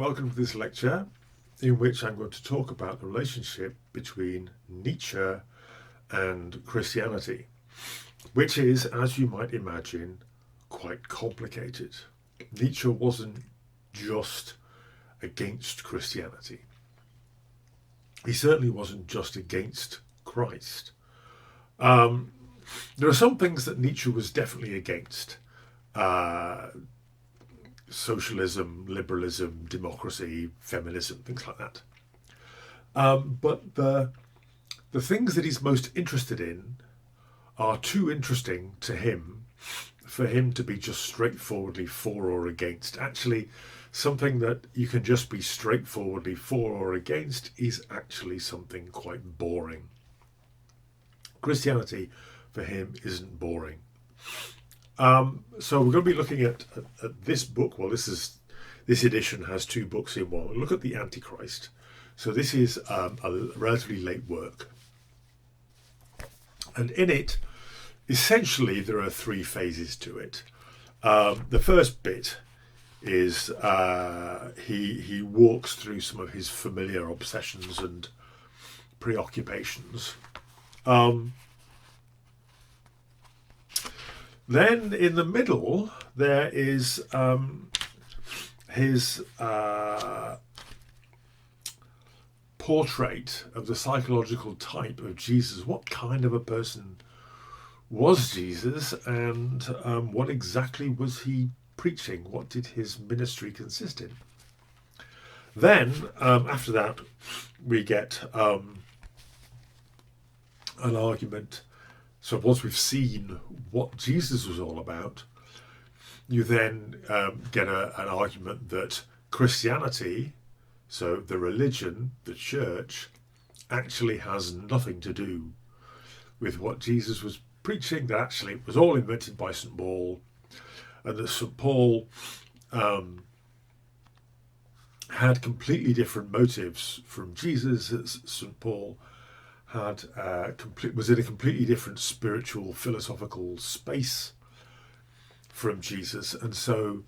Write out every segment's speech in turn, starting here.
welcome to this lecture in which I'm going to talk about the relationship between Nietzsche and Christianity, which is, as you might imagine, quite complicated. Nietzsche wasn't just against Christianity. He certainly wasn't just against Christ. There are some things that Nietzsche was definitely against. Socialism, liberalism, democracy, feminism, things like that. But the things that he's most interested in are too interesting to him for him to be just straightforwardly for or against. Actually, something that you can just be straightforwardly for or against is actually something quite boring. Christianity, for him, isn't boring. So we're going to be looking at this book. Well, this edition has two books in one. We'll look at the Antichrist. So this is a relatively late work. And in it, essentially, there are three phases to it. The first bit is he walks through some of his familiar obsessions and preoccupations. Then in the middle, there is his portrait of the psychological type of Jesus. What kind of a person was Jesus, and what exactly was he preaching? What did his ministry consist in? Then, after that, we get an argument. So once we've seen what Jesus was all about, you then get an argument that Christianity, so the religion, the church, actually has nothing to do with what Jesus was preaching, that actually it was all invented by St. Paul, and that St. Paul had completely different motives from Jesus. St. Paul was in a completely different spiritual, philosophical space from Jesus. And so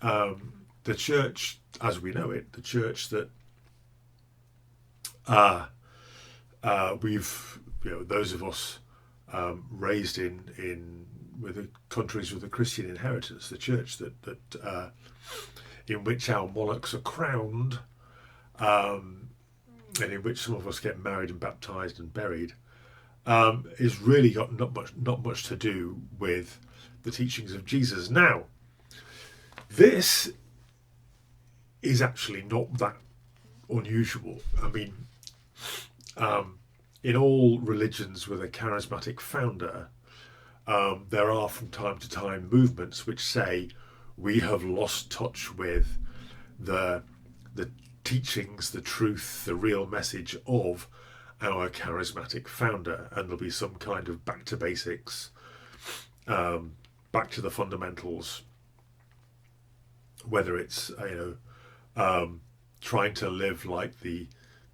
the church, as we know it, the church that those of us raised in with the countries with a Christian inheritance, the church that in which our monarchs are crowned, and in which some of us get married and baptized and buried, is really got not much to do with the teachings of Jesus. Now, this is actually not that unusual. I mean, in all religions with a charismatic founder, there are from time to time movements which say we have lost touch with the teachings, the truth, the real message of our charismatic founder, and there'll be some kind of back to basics, back to the fundamentals, whether it's trying to live like the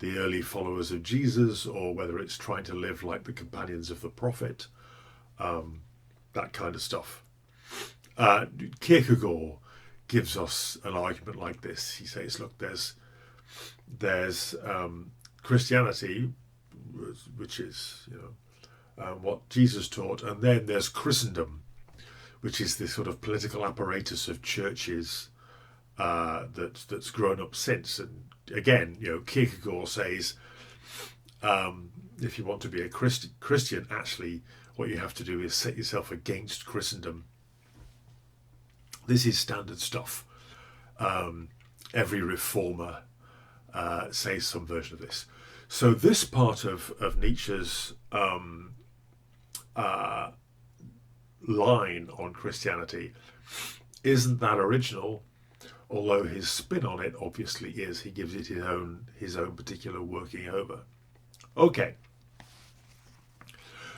early followers of Jesus, or whether it's trying to live like the companions of the prophet, that kind of stuff. Kierkegaard gives us an argument like this. He says, look, there's Christianity, which is what Jesus taught, and then there's Christendom, which is this sort of political apparatus of churches that's grown up since. And again, Kierkegaard says, if you want to be a Christian, actually, what you have to do is set yourself against Christendom. This is standard stuff. Every reformer says some version of this. So this part of Nietzsche's line on Christianity isn't that original, although his spin on it obviously is. He gives it his own particular working over. Okay.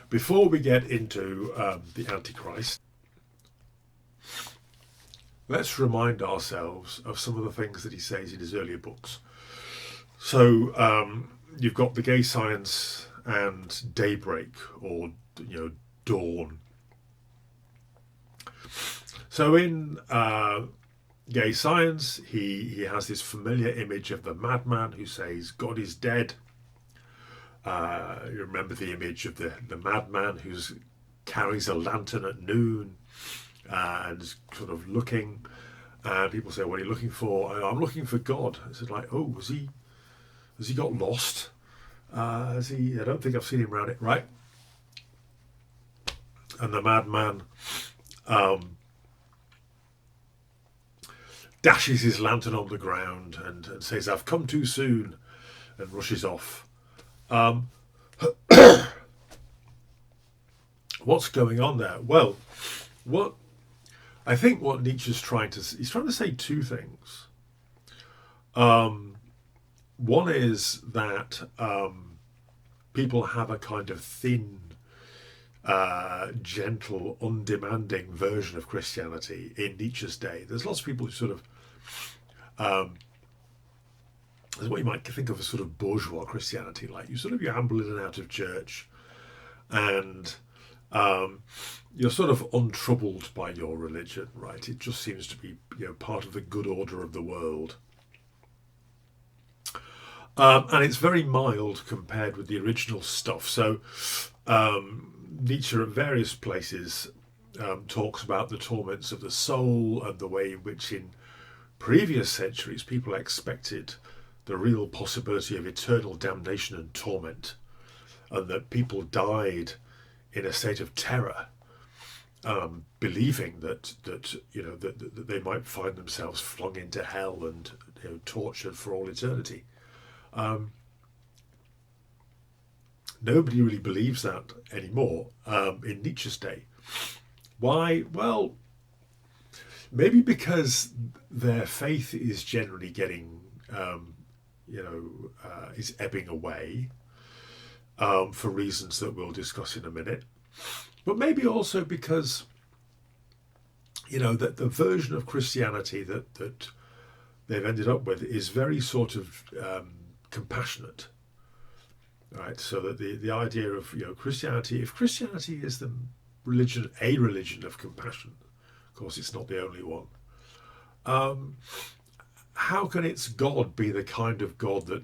Before we get into the Antichrist, let's remind ourselves of some of the things that he says in his earlier books. So you've got The Gay Science and Daybreak, or Dawn. So in gay science, he has this familiar image of the madman who says God is dead. You remember the image of the madman who carries a lantern at noon and is sort of looking. And people say, "What are you looking for?" "I'm looking for God." It's like, "Oh, has he got lost? Has he? I don't think I've seen him around it, right?" And the madman dashes his lantern on the ground and says, "I've come too soon," and rushes off. What's going on there? Well, what Nietzsche's he's trying to say two things. One is that people have a kind of thin, gentle, undemanding version of Christianity in Nietzsche's day. There's lots of people who sort of there's what you might think of as sort of bourgeois Christianity, like you amble in and out of church, and you're sort of untroubled by your religion, right? It just seems to be part of the good order of the world. And it's very mild compared with the original stuff. So Nietzsche at various places talks about the torments of the soul and the way in which in previous centuries people expected the real possibility of eternal damnation and torment, and that people died in a state of terror, believing that they might find themselves flung into hell and tortured for all eternity. Nobody really believes that anymore in Nietzsche's day. Why? Well, maybe because their faith is generally getting, is ebbing away for reasons that we'll discuss in a minute. But maybe also because, that the version of Christianity that they've ended up with is very sort of compassionate. Right, so that the idea of Christianity, if Christianity is a religion of compassion, of course it's not the only one. How can its God be the kind of God that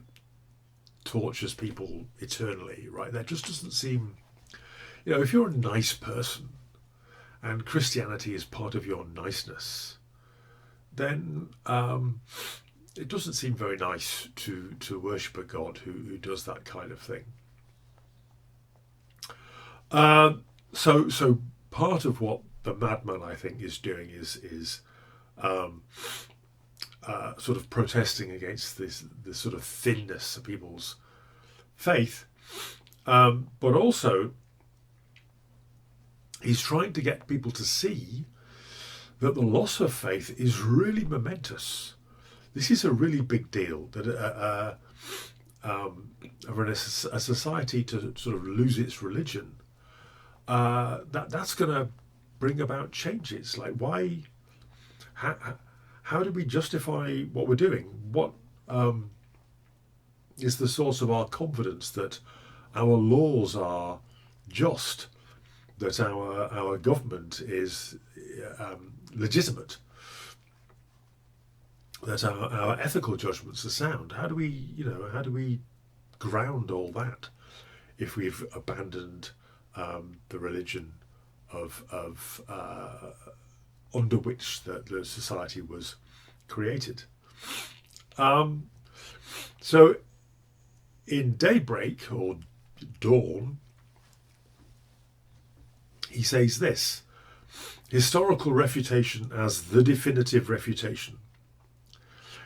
tortures people eternally? Right, that just doesn't seem. If you're a nice person, and Christianity is part of your niceness, then it doesn't seem very nice to worship a God who does that kind of thing. So part of what the madman, I think, is doing is sort of protesting against this sort of thinness of people's faith, but also he's trying to get people to see that the loss of faith is really momentous. This is a really big deal, that a society to sort of lose its religion, that's going to bring about changes. Like, why? How do we justify what we're doing? What is the source of our confidence that our laws are just, that our government is legitimate, that our ethical judgments are sound? How do we ground all that if we've abandoned the religion of under which the society was created? So in Daybreak, or Dawn, he says this: historical refutation as the definitive refutation.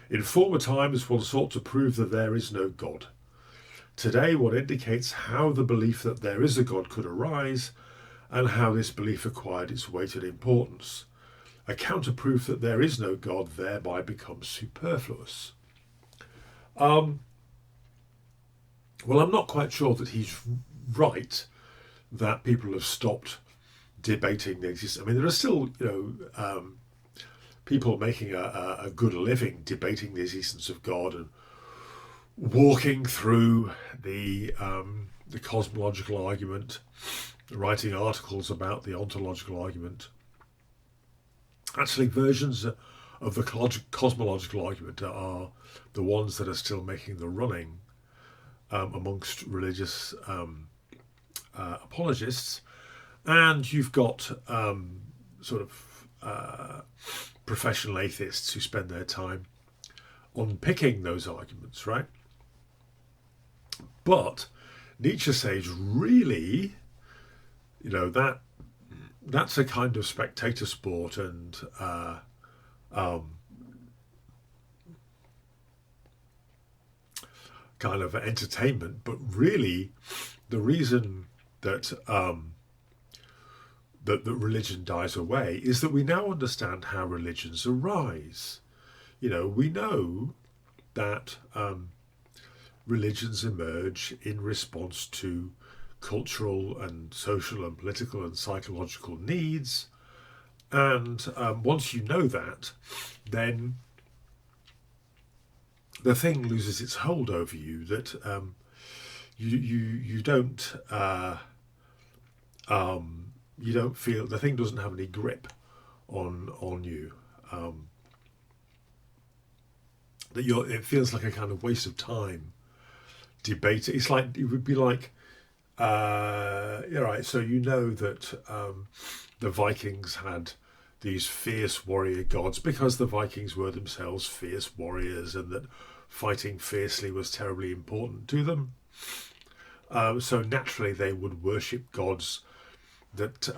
In former times, one sought to prove that there is no God. Today, one indicates how the belief that there is a God could arise, and how this belief acquired its weight and importance. A counter-proof that there is no God thereby becomes superfluous. Well, I'm not quite sure that he's right, that people have stopped debating the existence. I mean, there are still, people making a good living debating the existence of God and walking through the cosmological argument, writing articles about the ontological argument. Actually, versions of the cosmological argument are the ones that are still making the running amongst religious apologists, and you've got sort of professional atheists who spend their time unpicking those arguments, right? But Nietzsche says, really, that's a kind of spectator sport and kind of entertainment. But really, the reason that that religion dies away is that we now understand how religions arise. We know that religions emerge in response to cultural and social and political and psychological needs. And once you know that, then the thing loses its hold over you, that you don't feel, the thing doesn't have any grip on you. That it feels like a kind of waste of time debate. It would be like, right. So that the Vikings had these fierce warrior gods because the Vikings were themselves fierce warriors, and that fighting fiercely was terribly important to them. So naturally, they would worship gods that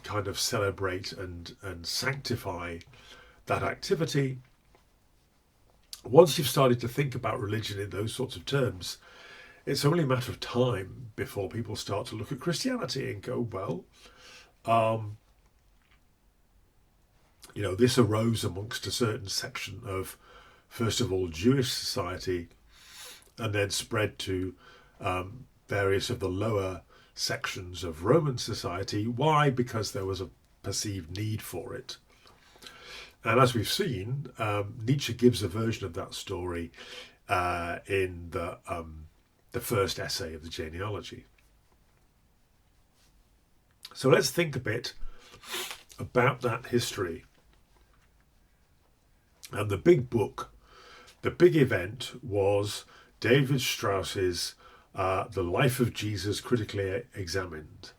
kind of celebrate and sanctify that activity. Once you've started to think about religion in those sorts of terms, it's only a matter of time before people start to look at Christianity and go, well, this arose amongst a certain section of, first of all, Jewish society, and then spread to various of the lower sections of Roman society. Why? Because there was a perceived need for it. And as we've seen, Nietzsche gives a version of that story in the first essay of the genealogy. So let's think a bit about that history. And the big book, the big event was David Strauss's The Life of Jesus Critically Examined.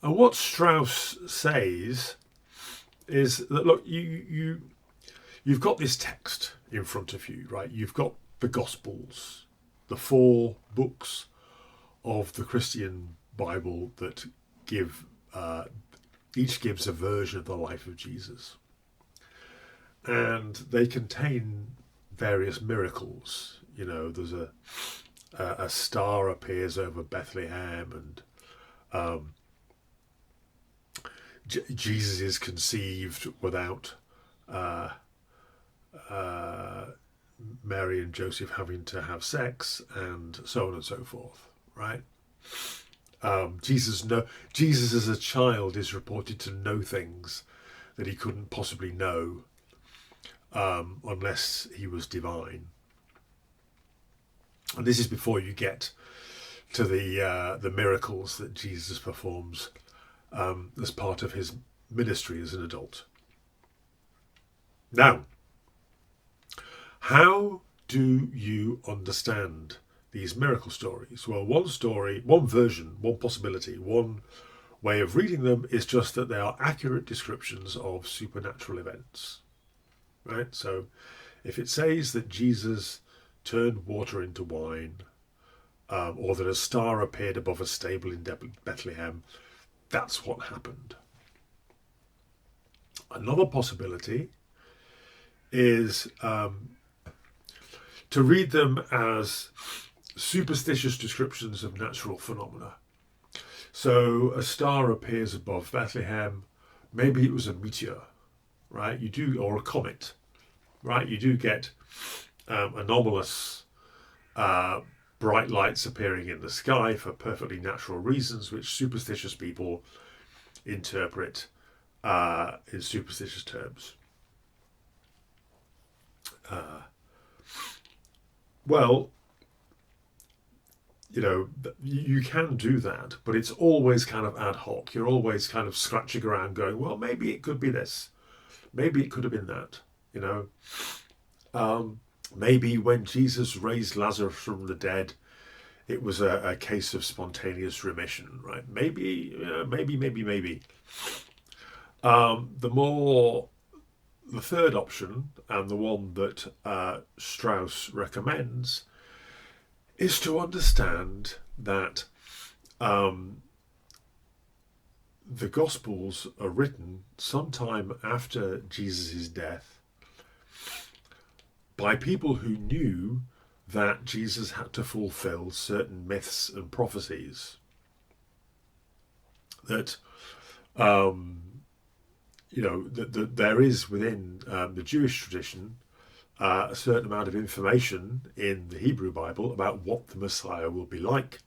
And what Strauss says is that, look, you've got this text in front of you, right? You've got the Gospels, the 4 books of the Christian Bible that each gives a version of the life of Jesus. And they contain various miracles. There's a star appears over Bethlehem, and Jesus is conceived without Mary and Joseph having to have sex, and so on and so forth, right? Jesus as a child is reported to know things that he couldn't possibly know unless he was divine. And this is before you get to the miracles that Jesus performs as part of his ministry as an adult. Now, how do you understand these miracle stories? Well, one story, one version, one possibility, one way of reading them is just that they are accurate descriptions of supernatural events, right? So if it says that Jesus turned water into wine, or that a star appeared above a stable in Bethlehem, that's what happened. Another possibility is to read them as superstitious descriptions of natural phenomena. So a star appears above Bethlehem, maybe it was a meteor, right? Or a comet, right? You do get anomalous bright lights appearing in the sky for perfectly natural reasons, which superstitious people interpret in superstitious terms. Well, you can do that, but it's always kind of ad hoc. You're always kind of scratching around going, well, maybe it could be this. Maybe it could have been that. You know, maybe when Jesus raised Lazarus from the dead, it was a case of spontaneous remission, right? Maybe, maybe. The third option, and the one that Strauss recommends, is to understand that the Gospels are written sometime after Jesus' death by people who knew that Jesus had to fulfill certain myths and prophecies. That that there is within the Jewish tradition a certain amount of information in the Hebrew Bible about what the Messiah will be like,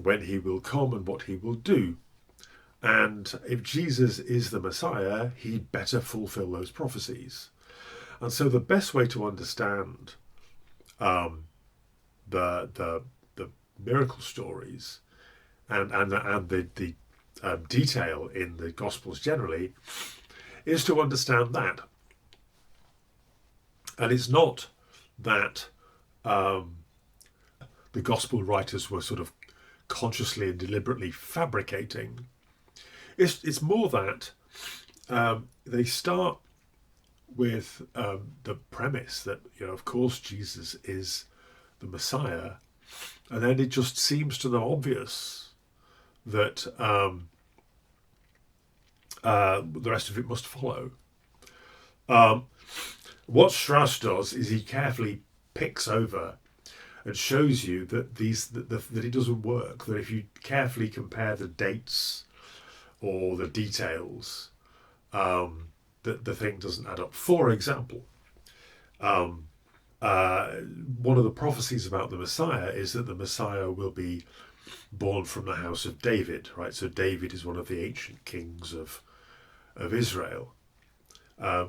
when he will come and what he will do. And if Jesus is the Messiah, he'd better fulfill those prophecies. And so the best way to understand the miracle stories and the detail in the Gospels generally is to understand that. And it's not that the Gospel writers were sort of consciously and deliberately fabricating. It's more that they start with the premise that, of course, Jesus is the Messiah, and then it just seems to them obvious that the rest of it must follow. What Strauss does is he carefully picks over and shows you that that it doesn't work. That if you carefully compare the dates or the details, that the thing doesn't add up. For example, one of the prophecies about the Messiah is that the Messiah will be born from the house of David, right? So David is one of the ancient kings of Israel.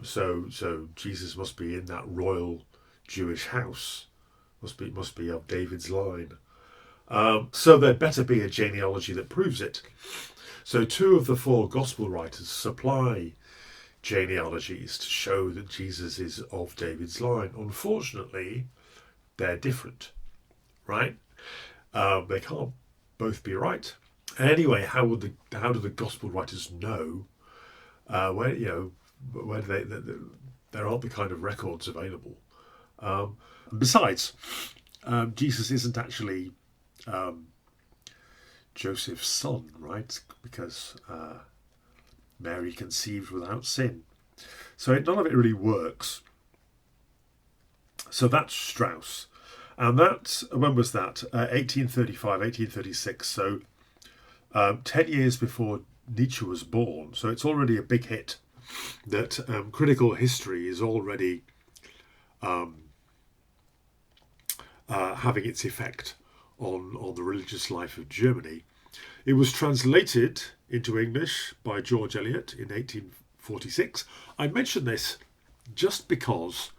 So Jesus must be in that royal Jewish house, must be of David's line. So there'd better be a genealogy that proves it. So 2 of the 4 gospel writers supply genealogies to show that Jesus is of David's line. Unfortunately, they're different, right? They can't both be right. Anyway, how do the gospel writers know where there aren't the kind of records available? Besides, Jesus isn't actually Joseph's son, right? Because Mary conceived without sin. So none of it really works. So that's Strauss. And when was that? 1835, 1836. So 10 years before Nietzsche was born. So it's already a big hit that critical history is already having its effect on the religious life of Germany. It was translated into English by George Eliot in 1846. I mention this just because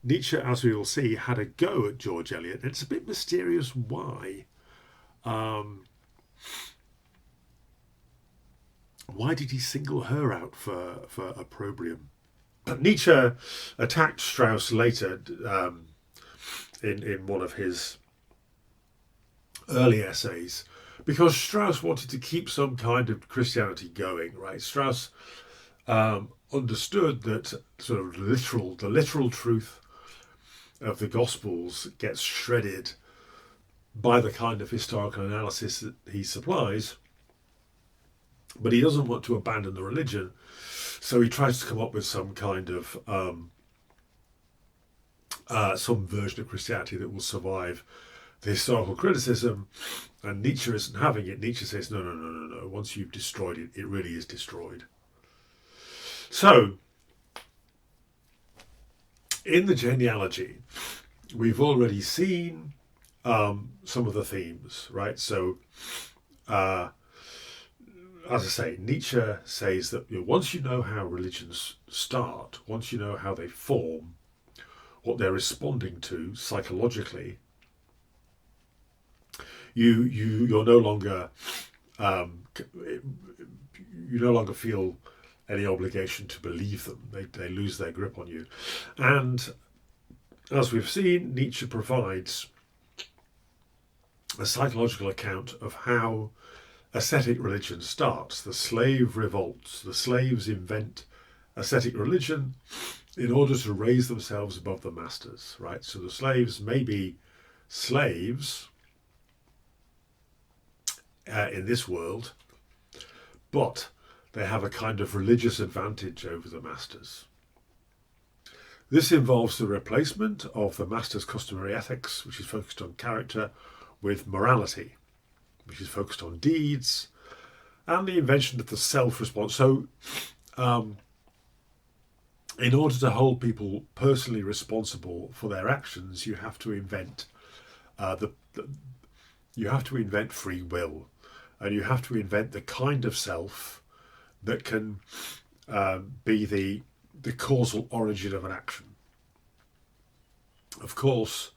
Nietzsche, as we will see, had a go at George Eliot, and it's a bit mysterious why. Why did he single her out for opprobrium? Nietzsche attacked Strauss later in one of his early essays because Strauss wanted to keep some kind of Christianity going, right? Strauss understood that sort of the literal truth of the Gospels gets shredded by the kind of historical analysis that he supplies, but he doesn't want to abandon the religion, so he tries to come up with some kind of some version of Christianity that will survive the historical criticism, and Nietzsche isn't having it. Nietzsche says, no, once you've destroyed it, it really is destroyed. So, in the genealogy, we've already seen some of the themes, right? So, as I say, Nietzsche says that once you know how religions start, once you know how they form, what they're responding to psychologically, you're no longer you no longer feel any obligation to believe them. They lose their grip on you. And as we've seen, Nietzsche provides a psychological account of how ascetic religion starts. The slave revolts. The slaves invent ascetic religion in order to raise themselves above the masters, right? So the slaves may be slaves in this world, but they have a kind of religious advantage over the masters. This involves the replacement of the master's customary ethics, which is focused on character, with morality, which is focused on deeds, and the invention of the self-response. So, in order to hold people personally responsible for their actions, you have to invent you have to invent free will, and you have to invent the kind of self that can be the causal origin of an action. Of course,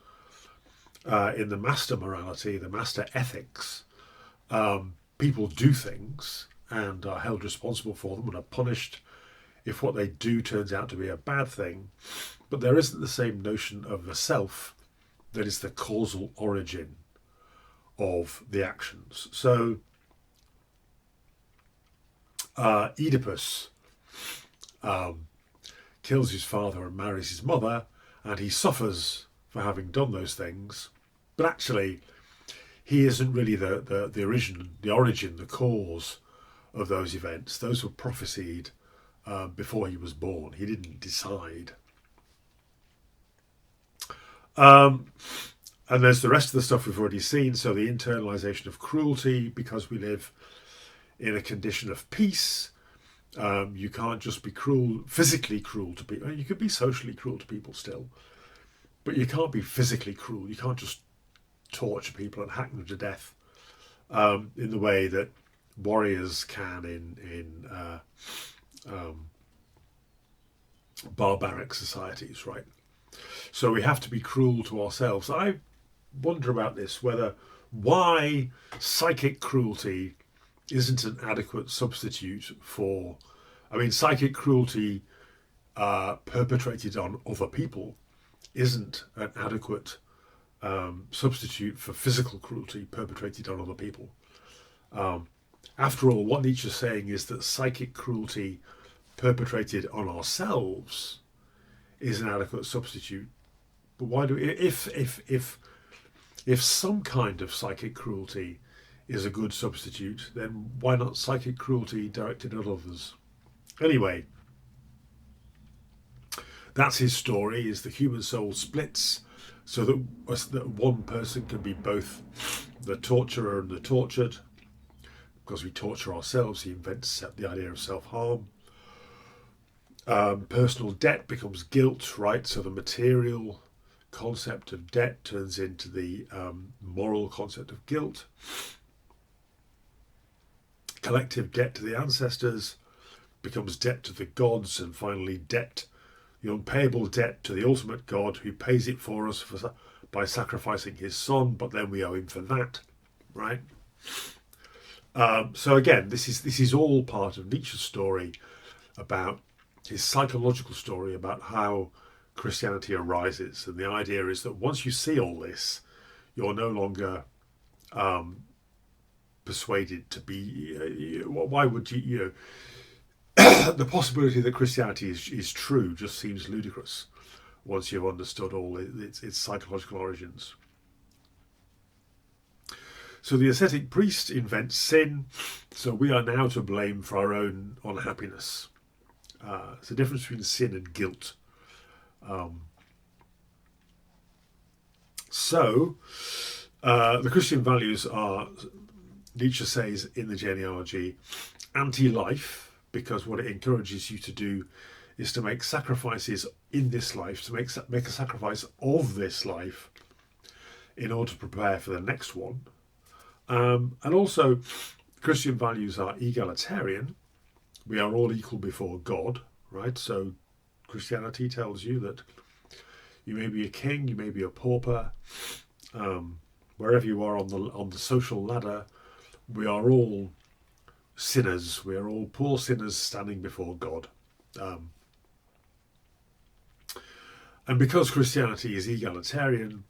in the master morality, the master ethics, people do things and are held responsible for them and are punished if what they do turns out to be a bad thing. But there isn't the same notion of the self that is the causal origin of the actions. So Oedipus kills his father and marries his mother, and he suffers for having done those things. But actually, he isn't really the origin, the cause of those events. Those were prophesied before he was born. He didn't decide. And there's the rest of the stuff we've already seen. So the internalization of cruelty, because we live in a condition of peace. You can't just be cruel, physically cruel to people. You could be socially cruel to people still, but you can't be physically cruel. You can't just torture people and hack them to death in the way that warriors can in barbaric societies, right? So we have to be cruel to ourselves. I wonder about this, why psychic cruelty isn't an adequate substitute for, psychic cruelty perpetrated on other people isn't an adequate substitute for physical cruelty perpetrated on other people. After all, what Nietzsche's saying is that psychic cruelty perpetrated on ourselves is an adequate substitute. But why do if some kind of psychic cruelty is a good substitute, then why not psychic cruelty directed at others? Anyway, that's his story, is the human soul splits so that one person can be both the torturer and the tortured. Because we torture ourselves, he invents the idea of self-harm. Personal debt becomes guilt, right? So the material concept of debt turns into the moral concept of guilt. Collective debt to the ancestors becomes debt to the gods, and finally debt, the unpayable debt to the ultimate God who pays it for us by sacrificing his son, but then we owe him for that, right? So again, this is all part of Nietzsche's story, about his psychological story about how Christianity arises. And the idea is that once you see all this, you're no longer persuaded to be. Why would you? The possibility that Christianity is true just seems ludicrous once you've understood all its psychological origins. So the ascetic priest invents sin, so we are now to blame for our own unhappiness. It's the difference between sin and guilt. The Christian values are, Nietzsche says in the genealogy, anti-life, because what it encourages you to do is to make sacrifices in this life, to make a sacrifice of this life in order to prepare for the next one. And also, Christian values are egalitarian. We are all equal before God, right? So Christianity tells you that you may be a king, you may be a pauper, wherever you are on the social ladder, we are all sinners. We are all poor sinners standing before God. And because Christianity is egalitarian,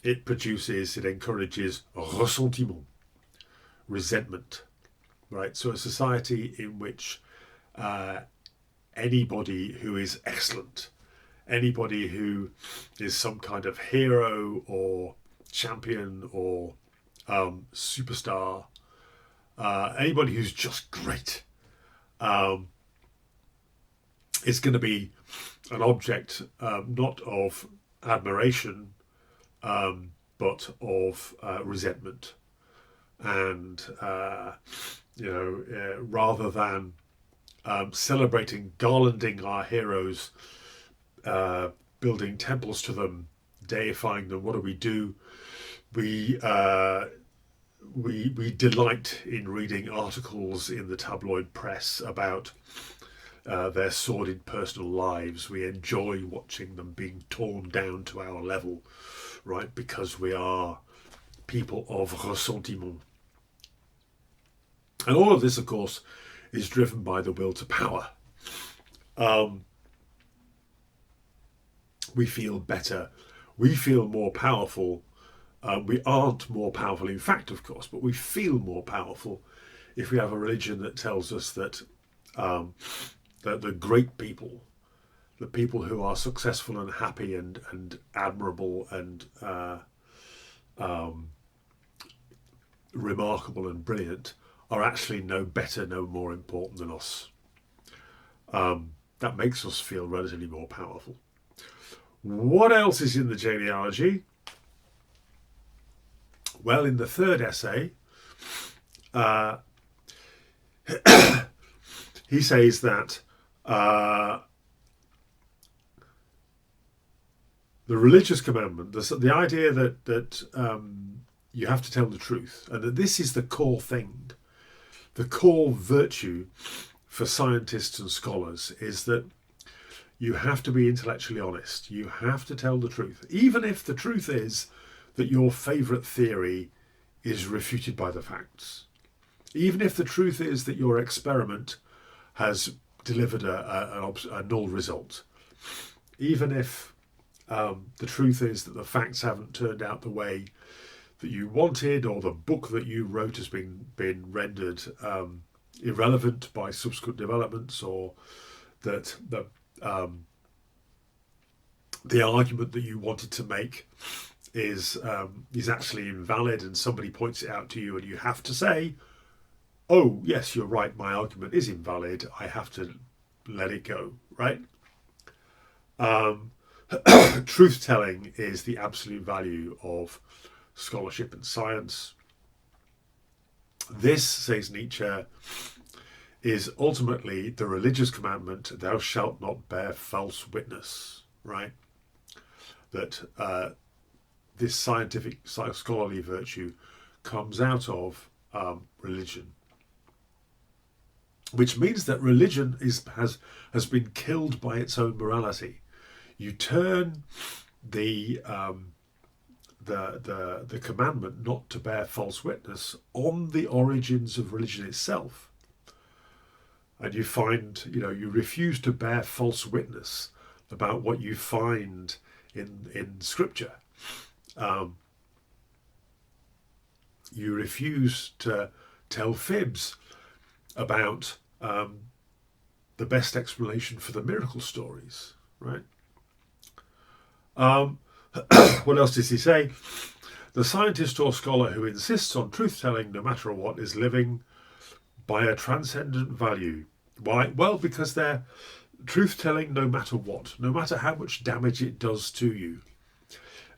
it encourages ressentiment, resentment, right? So a society in which anybody who is excellent, anybody who is some kind of hero or champion or superstar, anybody who's just great, is going to be an object not of admiration, but of resentment. And, rather than celebrating, garlanding our heroes, building temples to them, deifying them, what do? We delight in reading articles in the tabloid press about their sordid personal lives. We enjoy watching them being torn down to our level, right? Because we are people of ressentiment. And all of this, of course, is driven by the will to power. We feel better. We feel more powerful. We aren't more powerful, in fact, of course, but we feel more powerful if we have a religion that tells us that that the great people, the people who are successful and happy and admirable and remarkable and brilliant, are actually no better, no more important than us. That makes us feel relatively more powerful. What else is in the genealogy? Well, in the third essay, he says that the religious commandment, the idea that you have to tell the truth, and that this is the core thing, the core virtue for scientists and scholars, is that you have to be intellectually honest. You have to tell the truth, even if the truth is that your favourite theory is refuted by the facts. Even if the truth is that your experiment has delivered a null result. Even if the truth is that the facts haven't turned out the way that you wanted, or the book that you wrote has been rendered irrelevant by subsequent developments, or that the argument that you wanted to make is actually invalid, and somebody points it out to you, and you have to say, oh yes, you're right, my argument is invalid, I have to let it go, right? Truth telling is the absolute value of scholarship and science. This, says Nietzsche, is ultimately the religious commandment, thou shalt not bear false witness, right? That this scientific, scholarly virtue comes out of religion, which means that religion has been killed by its own morality. You turn the commandment not to bear false witness on the origins of religion itself, and you find, you refuse to bear false witness about what you find in Scripture. You refuse to tell fibs about the best explanation for the miracle stories, right? What else does he say? The scientist or scholar who insists on truth-telling no matter what is living by a transcendent value. Why? Well, because they're truth-telling no matter what, no matter how much damage it does to you,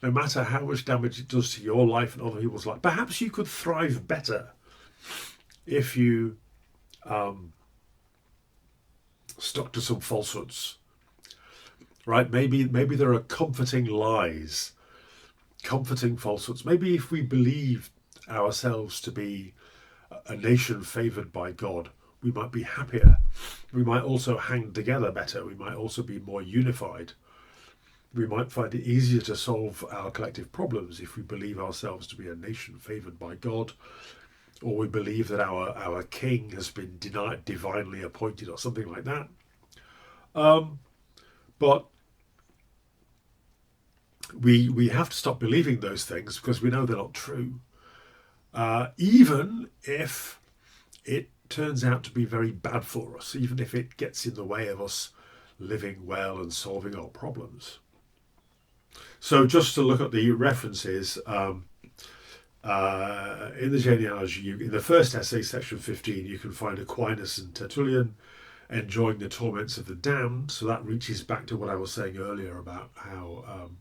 no matter how much damage it does to your life and other people's life. Perhaps you could thrive better if you stuck to some falsehoods, right? Maybe there are comforting lies, comforting falsehoods. Maybe if we believe ourselves to be a nation favoured by God, we might be happier. We might also hang together better. We might also be more unified. We might find it easier to solve our collective problems if we believe ourselves to be a nation favoured by God, or we believe that our king has been divinely appointed, or something like that. But we have to stop believing those things because we know they're not true, even if it turns out to be very bad for us, even if it gets in the way of us living well and solving our problems. So just to look at the references, in the genealogy, in the first essay, section 15, you can find Aquinas and Tertullian enjoying the torments of the damned. So that reaches back to what I was saying earlier about how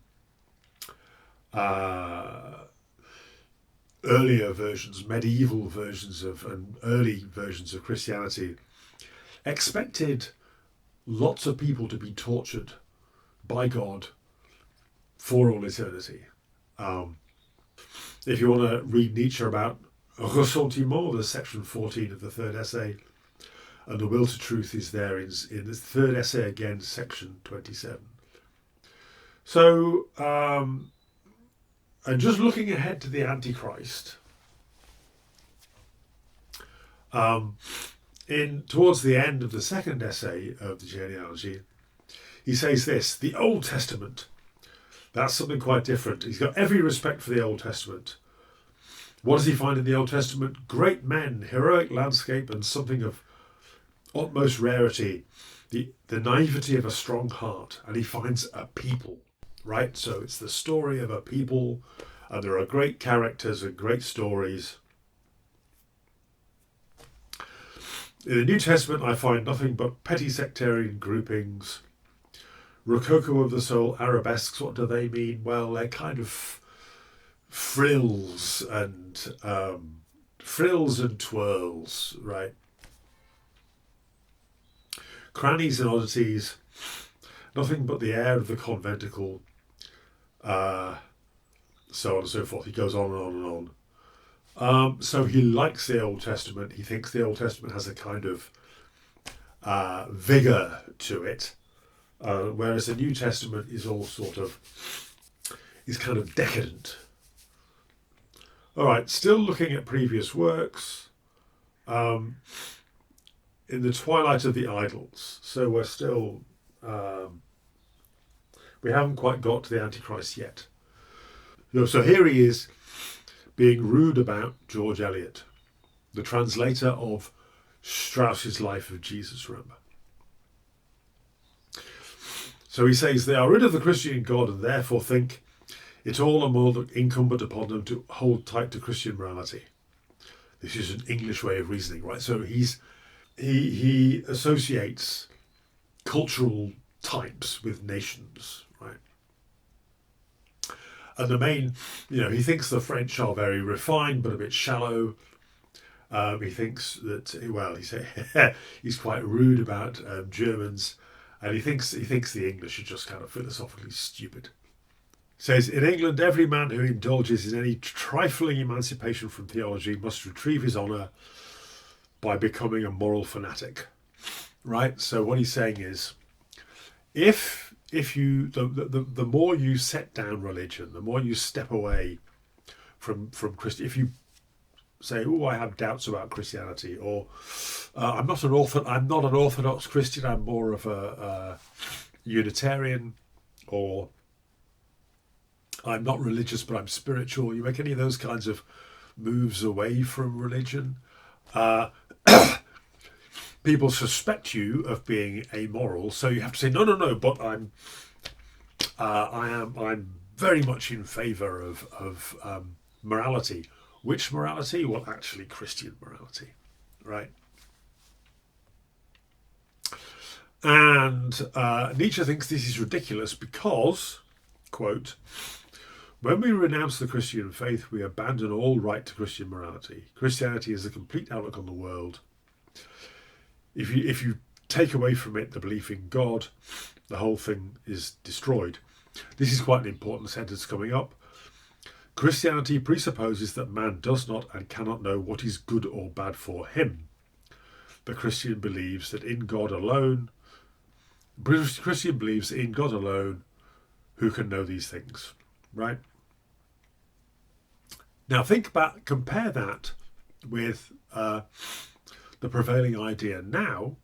earlier versions, medieval versions of and early versions of Christianity expected lots of people to be tortured by God for all eternity. If you want to read Nietzsche about ressentiment, there's section 14 of the third essay, and the will to truth is there in the third essay again, section 27. So, and just looking ahead to the Antichrist, towards the end of the second essay of the genealogy, he says this: the Old Testament. That's something quite different. He's got every respect for the Old Testament. What does he find in the Old Testament? Great men, heroic landscape, and something of utmost rarity, the naivety of a strong heart. And he finds a people, right? So it's the story of a people, and there are great characters and great stories. In the New Testament, I find nothing but petty sectarian groupings, rococo of the soul, arabesques. What do they mean? Well, they're kind of frills and twirls, right? Crannies and oddities, nothing but the air of the conventicle, so on and so forth. He goes on and on and on. So he likes the Old Testament. He thinks the Old Testament has a kind of vigour to it, whereas the New Testament is all is kind of decadent. All right, still looking at previous works. In the twilight of the idols. So we're still, we haven't quite got to the Antichrist yet. So here he is being rude about George Eliot, the translator of Strauss's Life of Jesus, remember. So he says, they are rid of the Christian God and therefore think it all the more incumbent upon them to hold tight to Christian morality. This is an English way of reasoning, right? So he associates cultural types with nations, right? And the main, he thinks the French are very refined but a bit shallow. He thinks that, he's quite rude about Germans, and he thinks the English are just kind of philosophically stupid. He says, in England, every man who indulges in any trifling emancipation from theology must retrieve his honour by becoming a moral fanatic, right? So what he's saying is, if you the more you set down religion, the more you step away from Christian. If you say, "Oh, I have doubts about Christianity," or I'm not an Orthodox Christian, I'm more of a Unitarian, or I'm not religious but I'm spiritual. You make any of those kinds of moves away from religion, people suspect you of being amoral, so you have to say no. But I'm very much in favour of morality. Which morality? Well, actually, Christian morality, right? And Nietzsche thinks this is ridiculous because, quote, when we renounce the Christian faith, we abandon all right to Christian morality. Christianity is a complete outlook on the world. If you take away from it the belief in God, the whole thing is destroyed. This is quite an important sentence coming up. Christianity presupposes that man does not and cannot know what is good or bad for him. The Christian believes that in God alone, who can know these things, right? Now compare that with the prevailing idea now,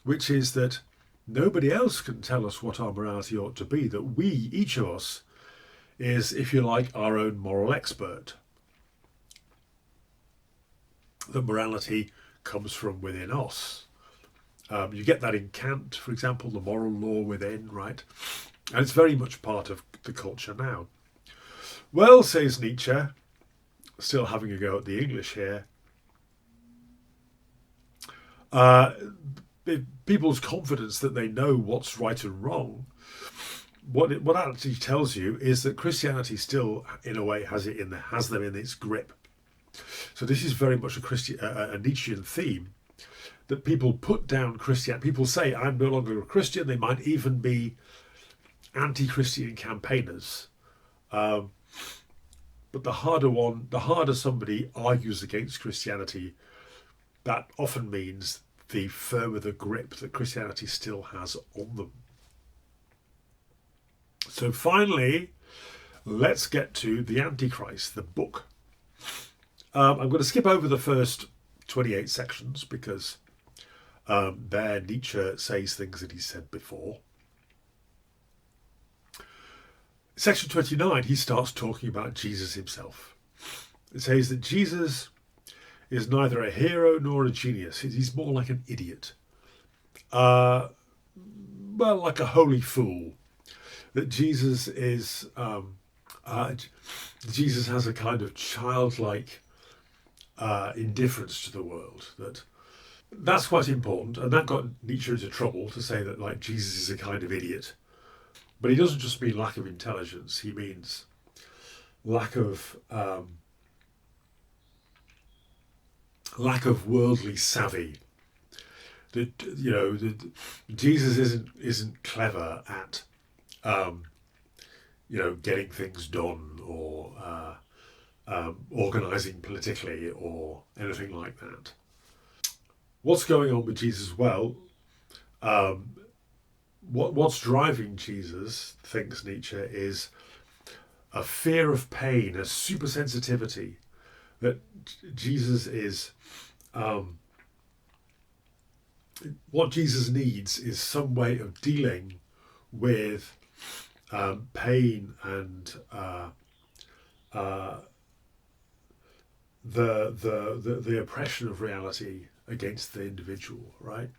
which is that nobody else can tell us what our morality ought to be, that we, each of us, is, if you like, our own moral expert. That morality comes from within us. You get that in Kant, for example, the moral law within, right? And it's very much part of the culture now. Well, says Nietzsche, still having a go at the English here, people's confidence that they know what's right and wrong, what that actually tells you is that Christianity still, in a way, has them in its grip. So this is very much a Nietzschean theme, that people put down Christianity. People say, I'm no longer a Christian. They might even be anti-Christian campaigners. But the harder somebody argues against Christianity, that often means the firmer the grip that Christianity still has on them. So finally, let's get to the Antichrist, the book. I'm going to skip over the first 28 sections because there Nietzsche says things that he said before. Section 29, he starts talking about Jesus himself. It says that Jesus is neither a hero nor a genius. He's more like an idiot. Well, like a holy fool. That Jesus is, Jesus has a kind of childlike indifference to the world. That's quite important, and that got Nietzsche into trouble to say that, like, Jesus is a kind of idiot. But he doesn't just mean lack of intelligence. He means lack of worldly savvy. That Jesus isn't clever at getting things done or organising politically or anything like that. What's going on with Jesus? Well, what's driving Jesus, thinks Nietzsche, is a fear of pain, a supersensitivity. That Jesus is, what Jesus needs is some way of dealing with pain and the oppression of reality against the individual, right?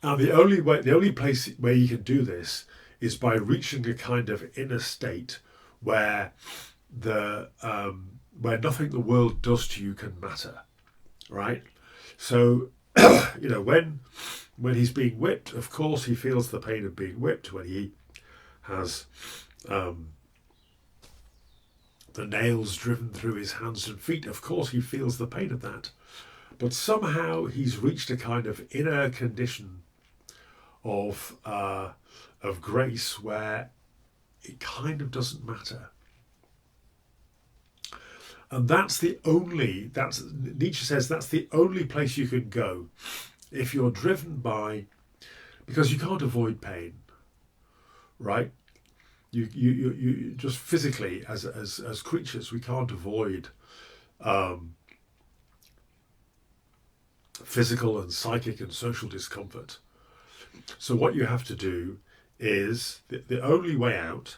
And the only place where you can do this is by reaching a kind of inner state where where nothing the world does to you can matter, right? So, when he's being whipped, of course he feels the pain of being whipped. When he has the nails driven through his hands and feet, of course he feels the pain of that. But somehow he's reached a kind of inner condition of grace where it kind of doesn't matter. And Nietzsche says that's the only place you can go if you're driven by, because you can't avoid pain, right? You just physically as creatures, we can't avoid physical and psychic and social discomfort. So what you have to do is, the only way out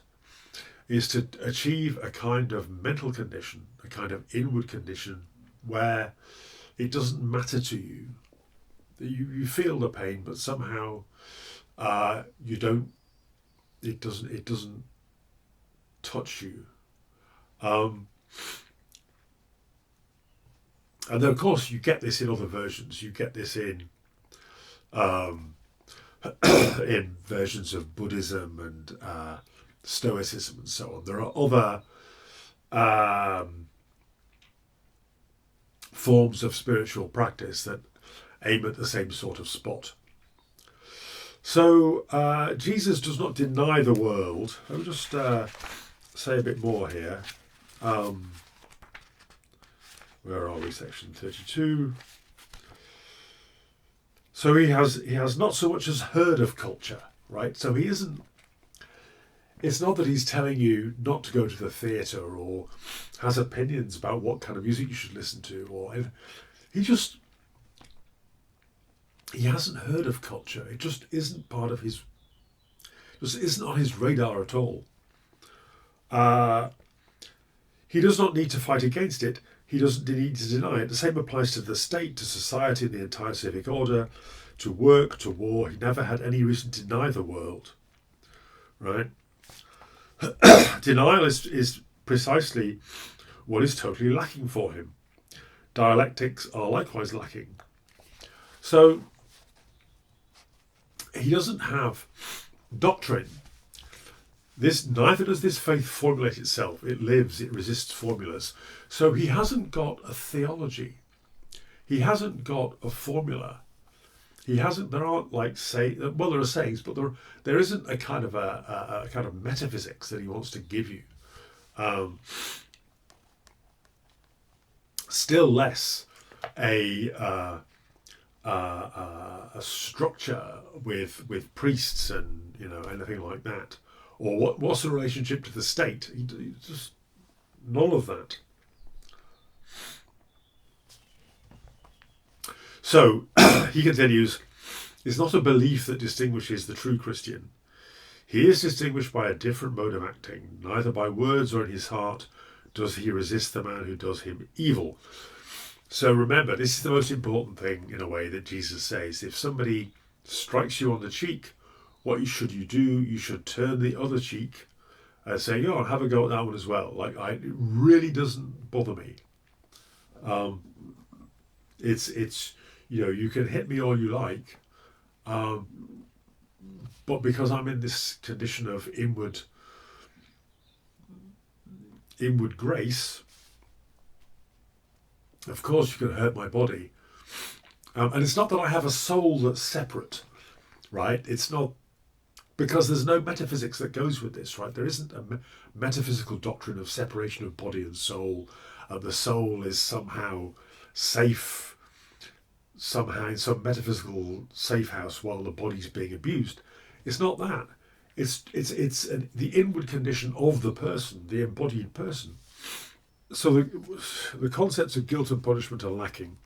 is to achieve a kind of mental condition, a kind of inward condition where it doesn't matter to you. You feel the pain, but somehow you don't. It doesn't touch you. And then, of course, you get this in other versions. You get this in in versions of Buddhism and Stoicism and so on. There are other forms of spiritual practice that aim at the same sort of spot. So Jesus does not deny the world. I'll just say a bit more here. Where are we? Section 32. So he has not so much as heard of culture, right? So he isn't It's not that he's telling you not to go to the theatre or has opinions about what kind of music you should listen to, or he hasn't heard of culture. It just isn't part of his, just isn't on his radar at all. He does not need to fight against it. He doesn't need to deny it. The same applies to the state, to society, the entire civic order, to work, to war. He never had any reason to deny the world, right? Denial is precisely what is totally lacking for him. Dialectics are likewise lacking. So he doesn't have doctrine. Neither does this faith formulate itself. It lives, it resists formulas. So he hasn't got a theology. He hasn't got a formula. There aren't there are sayings, but there isn't a kind of metaphysics that he wants to give you. Still less a structure with priests and anything like that, or what's the relationship to the state? He just none of that. So he continues, it's not a belief that distinguishes the true Christian. He is distinguished by a different mode of acting. Neither by words or in his heart does he resist the man who does him evil. So remember, this is the most important thing in a way that Jesus says. If somebody strikes you on the cheek, what should you do? You should turn the other cheek and say, I'll have a go at that one as well. It really doesn't bother me. It's you can hit me all you like, but because I'm in this condition of inward grace, of course you can hurt my body. And it's not that I have a soul that's separate, right? It's not, because there's no metaphysics that goes with this, right? There isn't a metaphysical doctrine of separation of body and soul, and the soul is somehow safe, somehow in some metaphysical safe house while the body's being abused. It's not that. It's the inward condition of the person, the embodied person. So the concepts of guilt and punishment are lacking.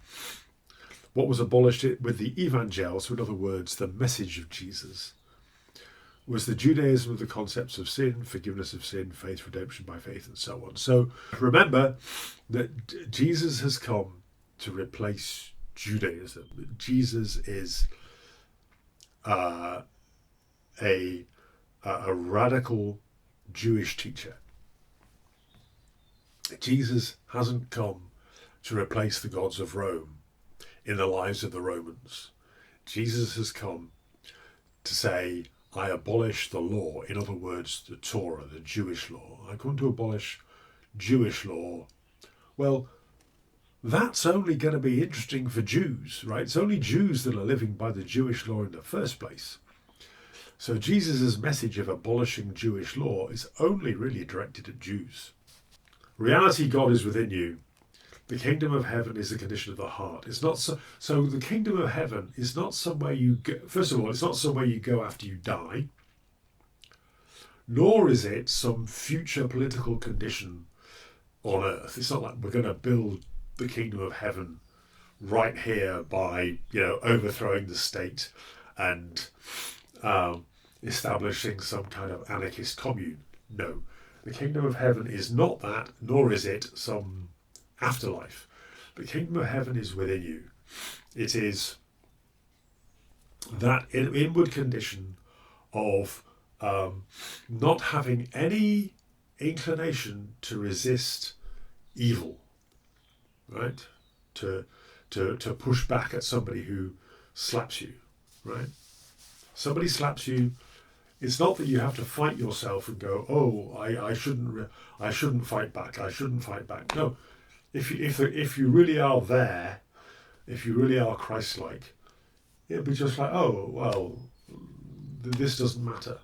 What was abolished with the evangel, so in other words, the message of Jesus, was the Judaism of the concepts of sin, forgiveness of sin, faith, redemption by faith, and so on. So remember that Jesus has come to replace Judaism. Jesus is a radical Jewish teacher. Jesus hasn't come to replace the gods of Rome in the lives of the Romans. Jesus has come to say, I abolish the law, in other words, the Torah, the Jewish law. I come to abolish Jewish law. Well, that's only going to be interesting for Jews, right? It's only Jews that are living by the Jewish law in the first place. So Jesus' message of abolishing Jewish law is only really directed at Jews. Reality God is within you. The kingdom of heaven is the condition of the heart. It's not so the kingdom of heaven is not somewhere you go. First of all, it's not somewhere you go after you die, nor is it some future political condition on earth. It's not like we're going to build the kingdom of heaven right here by overthrowing the state and establishing some kind of anarchist commune. No, the kingdom of heaven is not that, nor is it some afterlife. The kingdom of heaven is within you. It is that inward condition of not having any inclination to resist evil, right? To push back at somebody who slaps you, right? Somebody slaps you. It's not that you have to fight yourself and go, I shouldn't fight back. I shouldn't fight back. No. If you really are there, if you really are Christ-like, it'll be just like, this doesn't matter.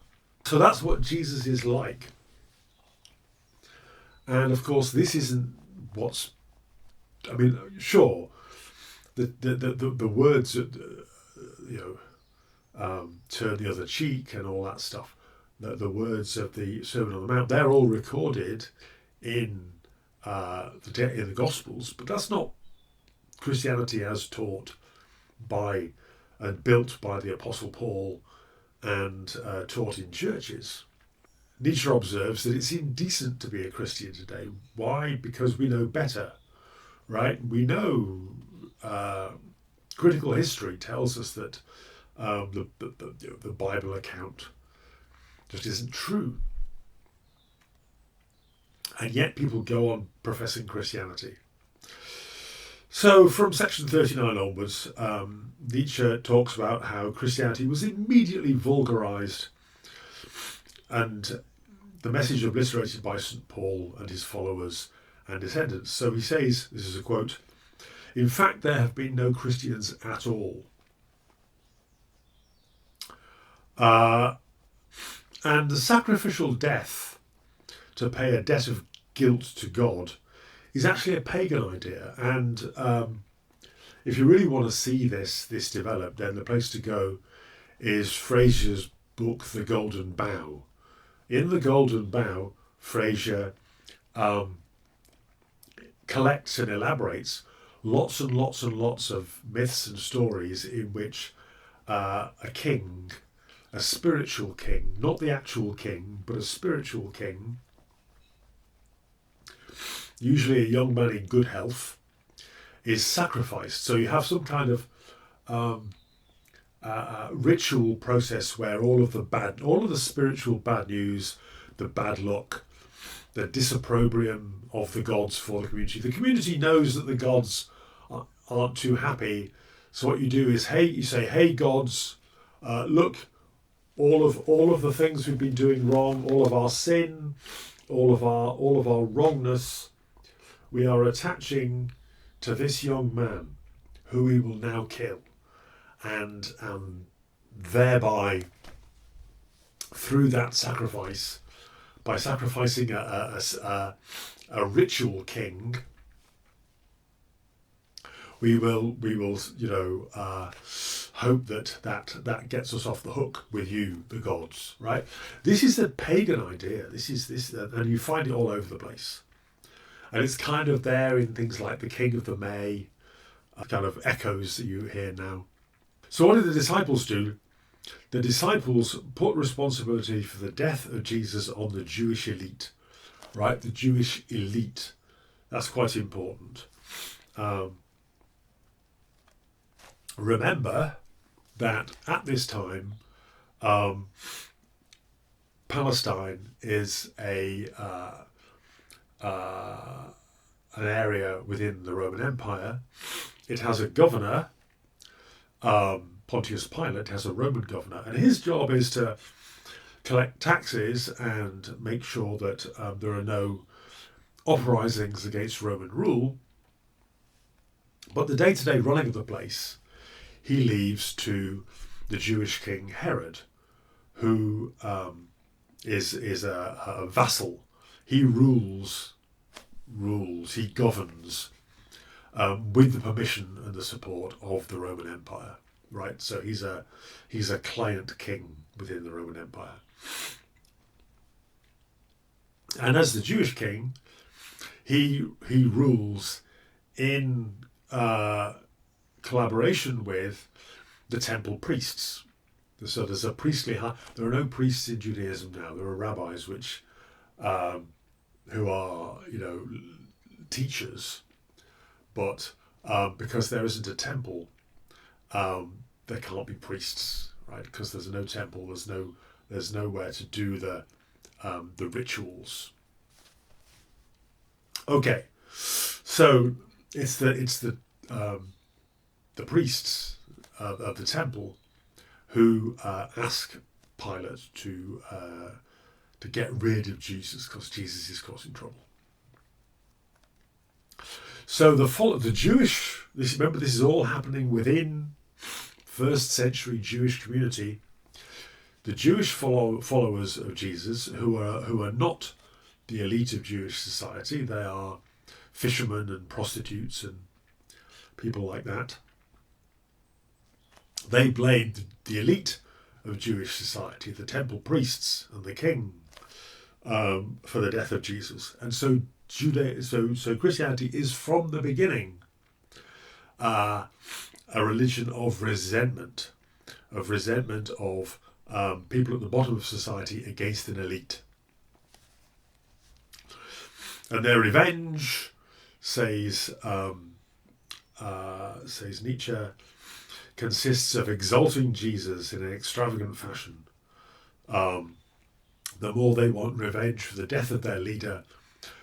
So that's what Jesus is like. And of course, this isn't sure, the words, turn the other cheek and all that stuff. the words of the Sermon on the Mount, they're all recorded in the Gospels, but that's not Christianity as taught by and built by the Apostle Paul and taught in churches. Nietzsche observes that it's indecent to be a Christian today. Why? Because we know better, right? We know critical history tells us that the Bible account just isn't true. And yet people go on professing Christianity. So from section 39 onwards, Nietzsche talks about how Christianity was immediately vulgarised and the message obliterated by St. Paul and his followers and descendants. So he says, this is a quote, "In fact, there have been no Christians at all." And the sacrificial death to pay a debt of guilt to God is actually a pagan idea. And if you really want to see this develop, then the place to go is Fraser's book, The Golden Bough. In The Golden Bough, Fraser collects and elaborates lots and lots and lots of myths and stories in which a king, a spiritual king, not the actual king, but a spiritual king, usually a young man in good health, is sacrificed. So you have some kind of ritual process where all of the spiritual bad news, the bad luck, the disopprobrium of the gods for the community. The community knows that the gods aren't too happy. So what you do is, you say, hey gods, look, all of the things we've been doing wrong, all of our sin, all of our wrongness, we are attaching to this young man who we will now kill. And thereby, through that sacrifice, by sacrificing a ritual king, we will hope that gets us off the hook with you, the gods, right? This is a pagan idea. And you find it all over the place, and it's kind of there in things like the King of the May, kind of echoes that you hear now. So what did the disciples do? The disciples put responsibility for the death of Jesus on the Jewish elite, right? The Jewish elite. That's quite important. Remember that at this time, Palestine is an area within the Roman Empire. It has a governor. Pontius Pilate has a Roman governor, and his job is to collect taxes and make sure that there are no uprisings against Roman rule. But the day-to-day running of the place, he leaves to the Jewish king Herod, who is a vassal. He rules, he governs with the permission and the support of the Roman Empire. Right, so he's a client king within the Roman Empire, and as the Jewish king, he rules in collaboration with the temple priests. So there's a priestly. There are no priests in Judaism now. There are rabbis who are teachers, but because there isn't a temple. There can't be priests, right? Because there's no temple, there's nowhere to do the rituals. Okay, so it's the priests of the temple who ask Pilate to get rid of Jesus because Jesus is causing trouble. So the Jewish. Remember, this is all happening within first century Jewish community. The Jewish followers of Jesus, who are not the elite of Jewish society, they are fishermen and prostitutes and people like that. They blamed the elite of Jewish society, the temple priests and the king, for the death of Jesus. And so so Christianity is from the beginning a religion of resentment of people at the bottom of society against an elite. And their revenge, says Nietzsche, consists of exalting Jesus in an extravagant fashion. The more they want revenge for the death of their leader,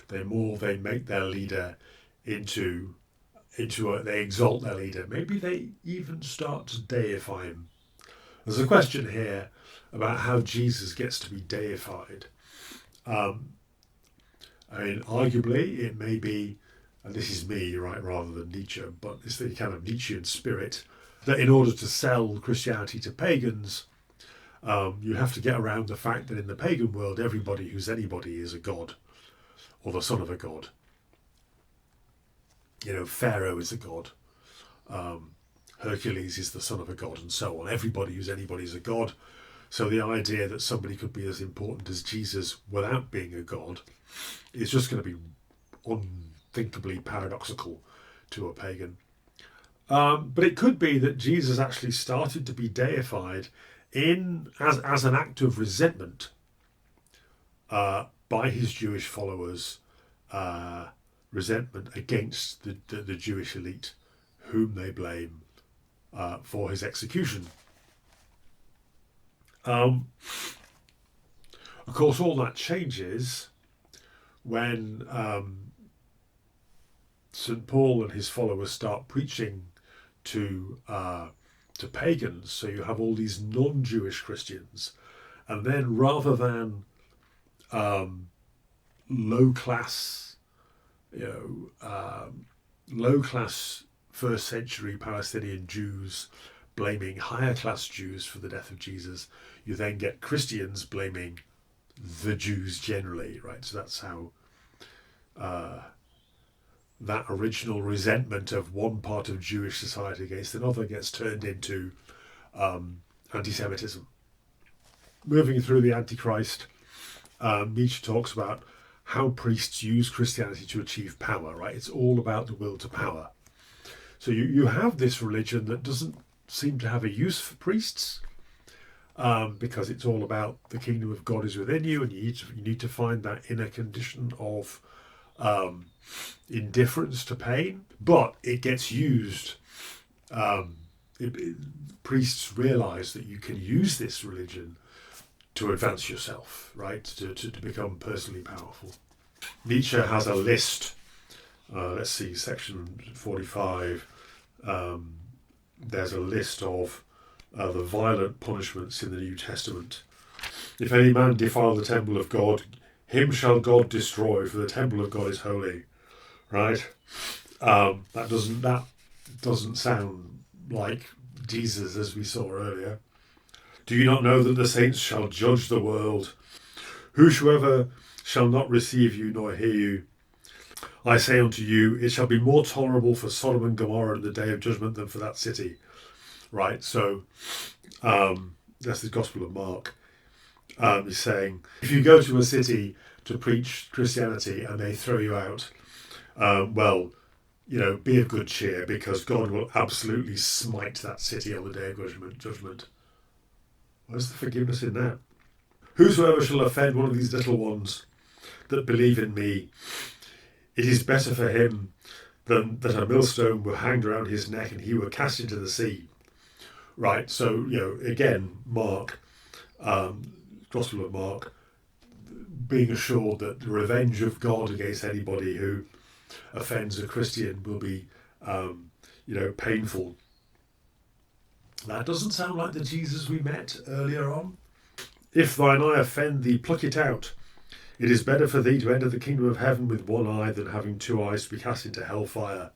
the more they make their leader they exalt their leader. Maybe they even start to deify him. There's a question here about how Jesus gets to be deified. Arguably it may be, and this is me, right, rather than Nietzsche, but it's the kind of Nietzschean spirit, that in order to sell Christianity to pagans, you have to get around the fact that in the pagan world, everybody who's anybody is a god, or the son of a god. Pharaoh is a god. Hercules is the son of a god, and so on. Everybody who's anybody is a god. So the idea that somebody could be as important as Jesus without being a god is just going to be unthinkably paradoxical to a pagan. But it could be that Jesus actually started to be deified as an act of resentment by his Jewish followers, resentment against the Jewish elite, whom they blame for his execution. Of course, all that changes when St. Paul and his followers start preaching to pagans. So you have all these non-Jewish Christians, and then rather than low class first century Palestinian Jews blaming higher class Jews for the death of Jesus, you then get Christians blaming the Jews generally, right? So that's how that original resentment of one part of Jewish society against another gets turned into anti-Semitism. Moving through the Antichrist, Nietzsche talks about how priests use Christianity to achieve power, right? It's all about the will to power. So you have this religion that doesn't seem to have a use for priests, because it's all about the kingdom of God is within you, and you need to find that inner condition of indifference to pain. But it gets used. Priests realise that you can use this religion to advance yourself, right? To become personally powerful. Nietzsche has a list. Let's see, section 45. There's a list of the violent punishments in the New Testament. If any man defile the temple of God, him shall God destroy, for the temple of God is holy. Right? That doesn't sound like Jesus as we saw earlier. Do you not know that the saints shall judge the world? Whosoever shall not receive you nor hear you, I say unto you, it shall be more tolerable for Sodom and Gomorrah in the day of judgment than for that city. Right, so that's the Gospel of Mark. He's saying, if you go to a city to preach Christianity and they throw you out, be of good cheer, because God will absolutely smite that city on the day of judgment. Where's the forgiveness in that? Whosoever shall offend one of these little ones that believe in me, it is better for him than that a millstone were hanged around his neck and he were cast into the sea. Right, so, again, Mark, Gospel of Mark, being assured that the revenge of God against anybody who offends a Christian will be, painful. That doesn't sound like the Jesus we met earlier on. If thine eye offend thee, pluck it out. It is better for thee to enter the kingdom of heaven with one eye than having two eyes to be cast into hellfire.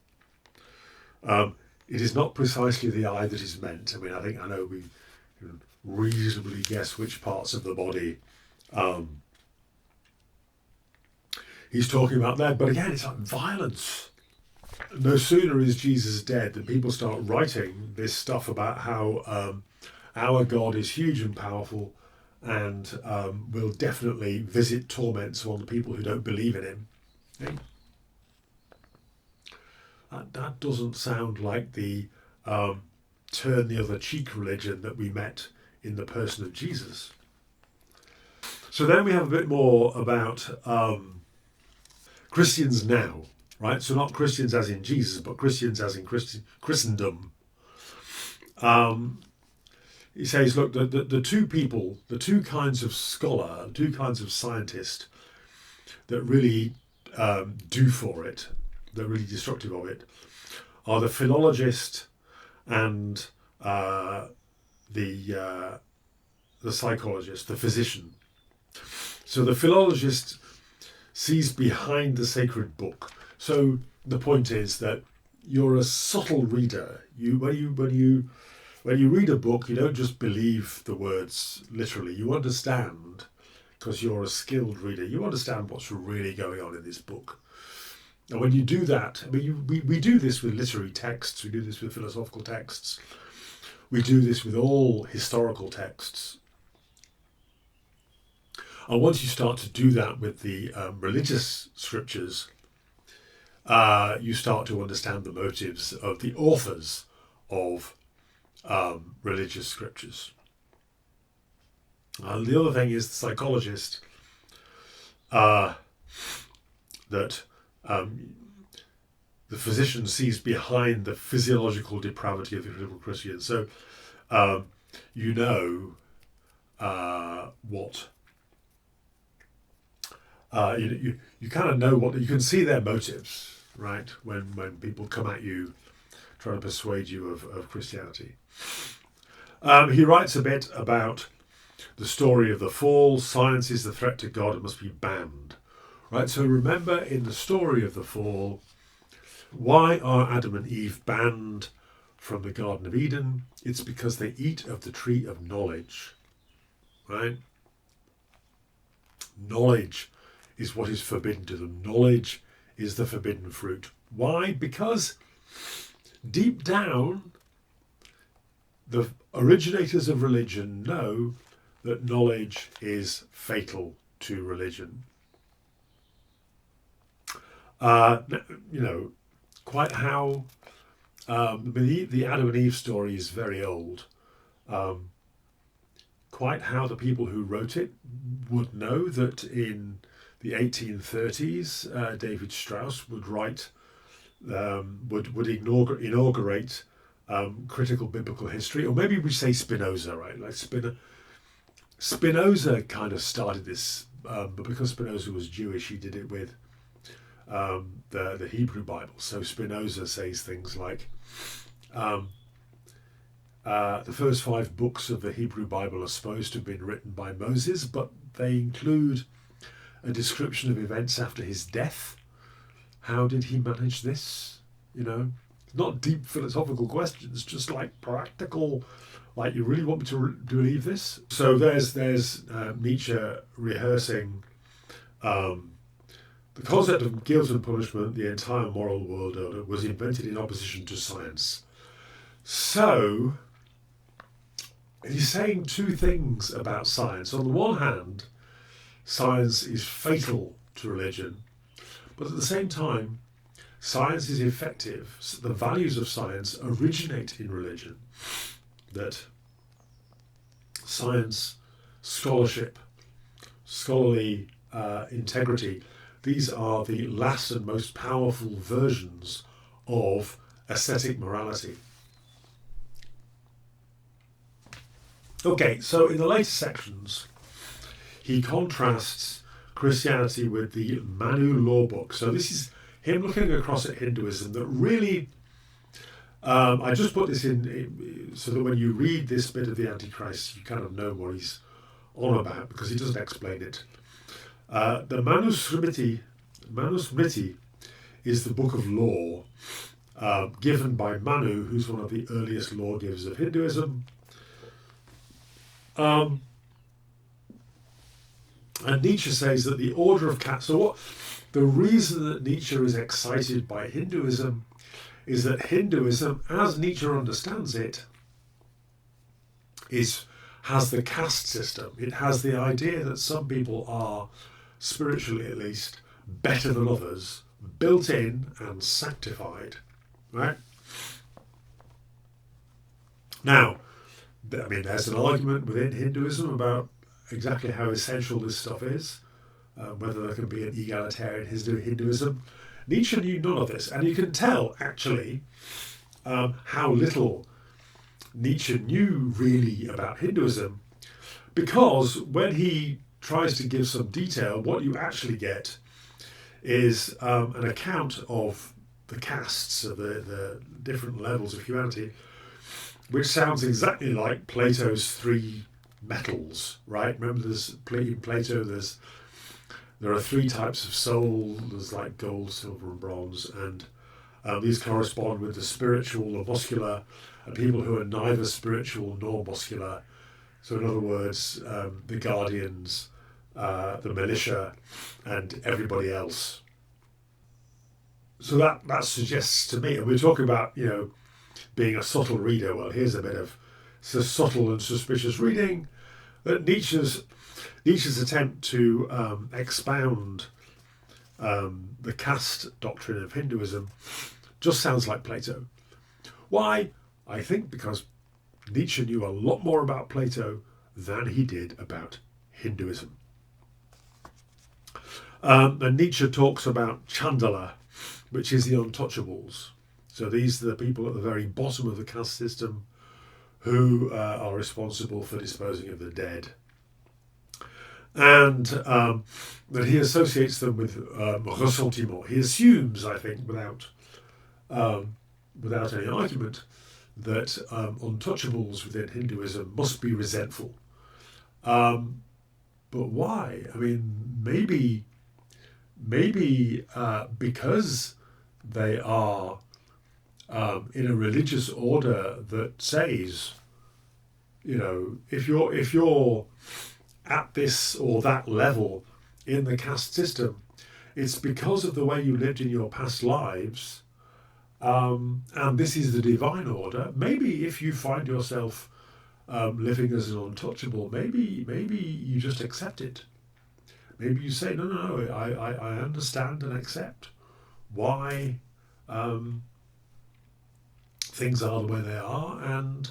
It is not precisely the eye that is meant. I know we can reasonably guess which parts of the body he's talking about there. But again, it's like violence. No sooner is Jesus dead than people start writing this stuff about how Our God is huge and powerful, and will definitely visit torments on the people who don't believe in him. Okay? That doesn't sound like the turn the other cheek religion that we met in the person of Jesus. So then we have a bit more about Christians now, right? So not Christians as in Jesus, but Christians as in Christendom. He says, look, the two kinds of scholar, the two kinds of scientist that really do for it, that are really destructive of it, are the philologist and the psychologist, the physician. So the philologist sees behind the sacred book. So the point is that you're a subtle reader. When you read a book, you don't just believe the words literally. You understand, because you're a skilled reader. You understand what's really going on in this book. And when you do that, I mean, we do this with literary texts. We do this with philosophical texts. We do this with all historical texts. And once you start to do that with the religious scriptures, you start to understand the motives of the authors of religious scriptures. And the other thing is the psychologist, that the physician sees behind the physiological depravity of the critical Christian. So you know what. You kind of know what, you can see their motives, right? When people come at you trying to persuade you of Christianity. He writes a bit about the story of the fall. Science is the threat to God, it must be banned. Right, so remember in the story of the fall, why are Adam and Eve banned from the Garden of Eden? It's because they eat of the tree of knowledge, right? Knowledge is what is forbidden to them. Knowledge is the forbidden fruit. Why? Because deep down, the originators of religion know that knowledge is fatal to religion. Quite how the Adam and Eve story is very old. Quite how the people who wrote it would know that in the 1830s, David Strauss would write, would inaugurate critical biblical history, or maybe we say Spinoza, right? Like Spinoza kind of started this, but because Spinoza was Jewish, he did it with the Hebrew Bible. So Spinoza says things like, the first 5 books of the Hebrew Bible are supposed to have been written by Moses, but they include a description of events after his death. How did he manage this? Not deep philosophical questions, just like practical, like, you really want me to believe this? So there's Nietzsche rehearsing the concept of guilt and punishment. The entire moral world order was invented in opposition to science. So he's saying two things about science. On the one hand, science is fatal to religion, but at the same time, science is effective. The values of science originate in religion. That science, scholarship, scholarly integrity, these are the last and most powerful versions of ascetic morality. Okay, so in the later sections, he contrasts Christianity with the Manu law book. So this is him looking across at Hinduism that really, I just put this in so that when you read this bit of the Antichrist, you kind of know what he's on about, because he doesn't explain it. The Manusmriti is the book of law given by Manu, who's one of the earliest lawgivers of Hinduism. And Nietzsche says that the order of the reason that Nietzsche is excited by Hinduism is that Hinduism, as Nietzsche understands it, has the caste system. It has the idea that some people are, spiritually at least, better than others, built in and sanctified, right? Now, I mean, there's an argument within Hinduism about exactly how essential this stuff is, whether there can be an egalitarian Hinduism. Nietzsche knew none of this, and you can tell, actually, how little Nietzsche knew really about Hinduism, because when he tries to give some detail, what you actually get is an account of the castes, of the different levels of humanity, which sounds exactly like Plato's three metals, right? Remember, in Plato, there are three types of soul. There's like gold, silver, and bronze, and these correspond with the spiritual or muscular, and people who are neither spiritual nor muscular. So, in other words, the guardians, the militia, and everybody else. So that suggests to me, and we're talking about, being a subtle reader. Well, here's a bit of subtle and suspicious reading. That Nietzsche's attempt to expound the caste doctrine of Hinduism just sounds like Plato. Why? I think because Nietzsche knew a lot more about Plato than he did about Hinduism. And Nietzsche talks about Chandala, which is the untouchables. So these are the people at the very bottom of the caste system who are responsible for disposing of the dead. And that he associates them with ressentiment. He assumes, I think, without any argument, that untouchables within Hinduism must be resentful. But why? I mean, maybe because they are in a religious order that says, if you're at this or that level in the caste system, it's because of the way you lived in your past lives, and this is the divine order. Maybe if you find yourself living as an untouchable, maybe you just accept it. Maybe you say, no, I understand and accept why things are the way they are, and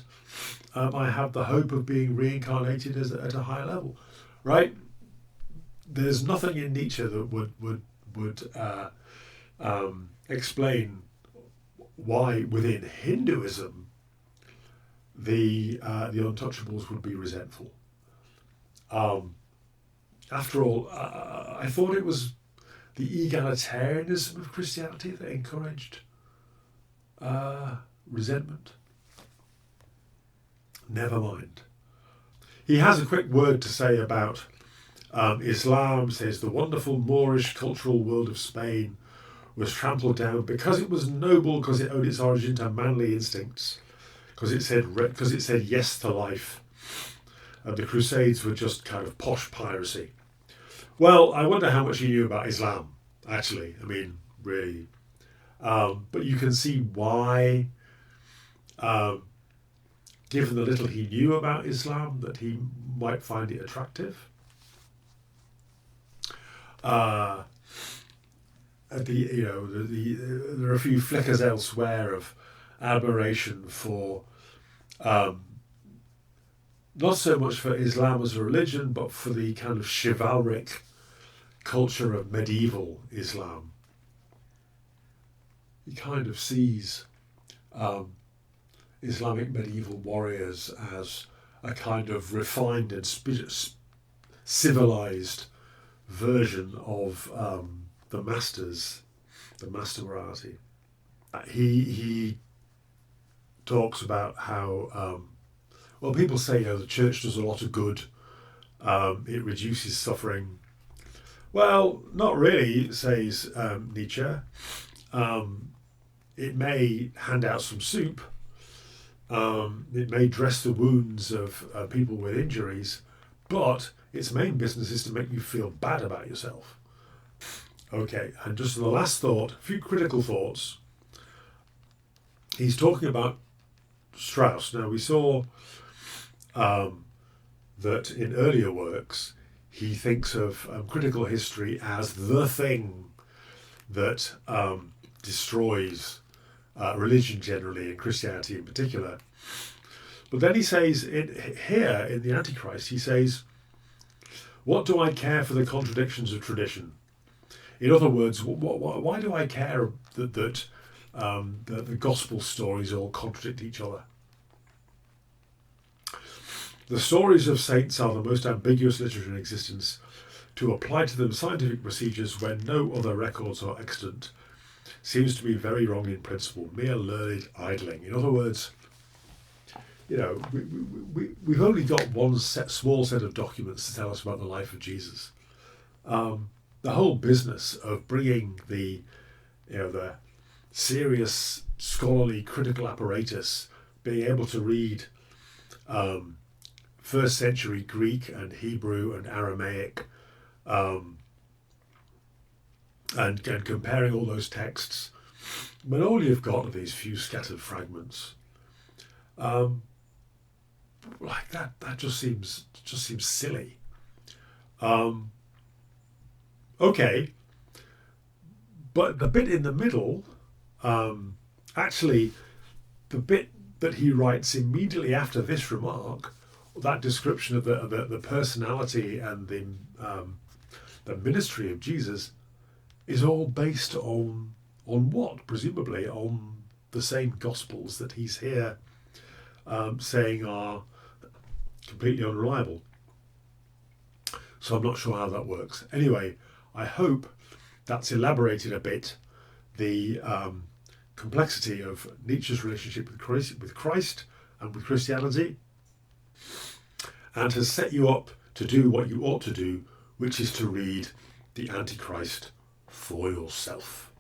I have the hope of being reincarnated at a higher level, right? There's nothing in Nietzsche that would explain why within Hinduism the untouchables would be resentful. After all, I thought it was the egalitarianism of Christianity that encouraged resentment. Never mind. He has a quick word to say about Islam. Says the wonderful Moorish cultural world of Spain was trampled down because it was noble, because it owed its origin to manly instincts, because it said yes to life, and the Crusades were just kind of posh piracy. Well, I wonder how much he knew about Islam, actually. I mean, really. But you can see why, given the little he knew about Islam, that he might find it attractive. There are a few flickers elsewhere of admiration for, not so much for Islam as a religion, but for the kind of chivalric culture of medieval Islam. He kind of sees Islamic medieval warriors as a kind of refined and civilized version of the master morality. He talks about how, people say the church does a lot of good, it reduces suffering. Well, not really, says Nietzsche. It may hand out some soup. It may dress the wounds of people with injuries, but its main business is to make you feel bad about yourself. Okay, and just the last thought, a few critical thoughts. He's talking about Strauss. Now, we saw that in earlier works he thinks of critical history as the thing that destroys religion generally and Christianity in particular. But then he says here in the Antichrist, he says, what do I care for the contradictions of tradition? In other words, why do I care that the gospel stories all contradict each other? The stories of saints are the most ambiguous literature in existence. To apply to them scientific procedures when no other records are extant seems to be very wrong in principle, mere learned idling. In other words, we've only got one small set of documents to tell us about the life of Jesus. The whole business of bringing the serious scholarly critical apparatus, being able to read first century Greek and Hebrew and Aramaic, and comparing all those texts, when all you've got are these few scattered fragments, like that just seems silly. Okay, but the bit in the middle, actually, the bit that he writes immediately after this remark, that description of the personality and the ministry of Jesus, is all based on what? Presumably on the same Gospels that he's here saying are completely unreliable. So I'm not sure how that works. Anyway, I hope that's elaborated a bit the complexity of Nietzsche's relationship with Christ and with Christianity, and has set you up to do what you ought to do, which is to read the Antichrist for yourself.